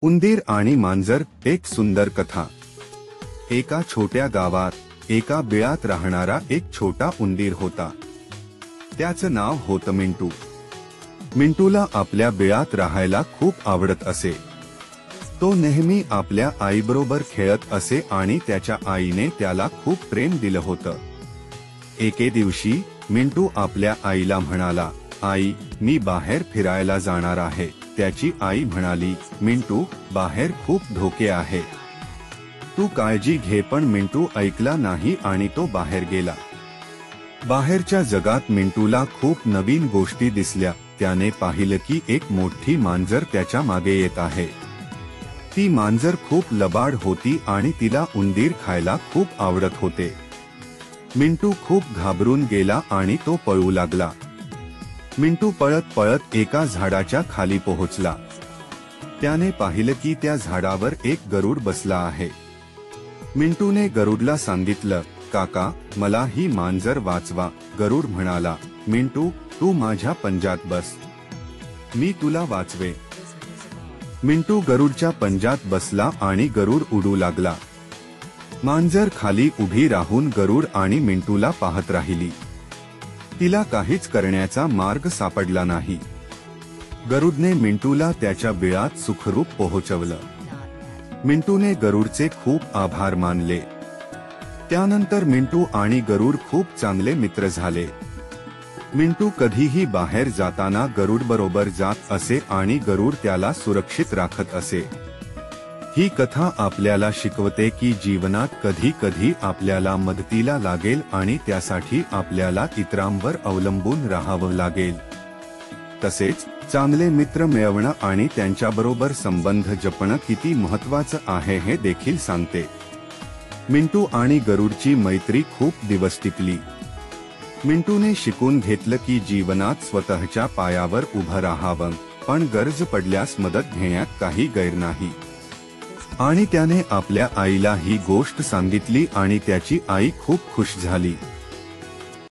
उंदीर आणि मांजर एक सुंदर कथा। एका छोट्या गावात एका बिळात राहणारा एक छोटा उंदीर होता। त्याचं नाव होतं मिंटू। मिंटूला आपल्या बिळात राहायला खूप आवडत असे। तो नेहमी आपल्या आईबरोबर खेळत असे आणि त्याच्या आईने त्याला खूप प्रेम दिलं होतं। एके दिवशी मिंटू आपल्या आईला म्हणाला, आई, मी बाहेर फिरायला जाणार आहे। त्याची आई म्हणाली, मिंटू, बाहेर खूप धोके आहे, तू काळजी घे। पण मिंटू ऐकला नाही आणि तो बाहेर गेला। बाहेरच्या जगात मिंटूला खूप नवीन गोष्टी दिसल्या। त्याने पाहिलं की एक मोठी मांजर त्याच्या मागे येत आहे। ती मांजर खूप लबाड होती आणि तिला उंदीर खायला खूप आवडत होते। मिंटू खूप घाबरून गेला आणि तो पळू लागला। मिंटू पळत पळत एका झाडाच्या खाली पोहोचला। त्याने पाहिलं की त्या झाडावर एक गरुड बसला आहे। मिंटूने गरुडला सांगितलं, काका, मला ही मांजर वाचवा। गरुड म्हणाला, मिंटू, तू माझ्या पंजात बस, मी तुला वाचवे। मिंटू गरुडच्या पंजात बसला आणि गरुड उडू लागला। मांजर खाली उभी राहून गरुड आणि मिंटूला पाहत राहिली। तिला काहीच करण्याचा मार्ग सापडला नाही। गरुडने मिंटूला त्याच्या बिळात सुखरूप पोहोचवलं। मिंटूने गरुडचे खूप आभार मानले। त्यानंतर मिंटू आणि गरुड खूप चांगले मित्र झाले। मिंटू कधीही बाहेर जाताना गरुड बरोबर जात असे आणि गरुड त्याला सुरक्षित राखत असे। ही कथा आपल्याला शिकवते की जीवनात कधी कधी आपल्याला मदतीला लागेल आणि त्यासाठी आपल्याला इतरांवर अवलंबून राहावं लागेल। तसेच चांगले मित्र मिळवणं आणि त्यांच्याबरोबर संबंध जपणं किती महत्त्वाचं आहे हे देखील सांगते। मिंटू आणि गरुडची मैत्री खूप दिवस टिकली। मिंटूने शिकून घेतलं की जीवनात स्वतःच्या पायावर उभं राहावं, पण गरज पडल्यास मदत घेण्यात काही गैर नाही। आणि त्याने आपल्या आईला ही गोष्ट सांगितली आणि त्याची आई खूप खुश झाली।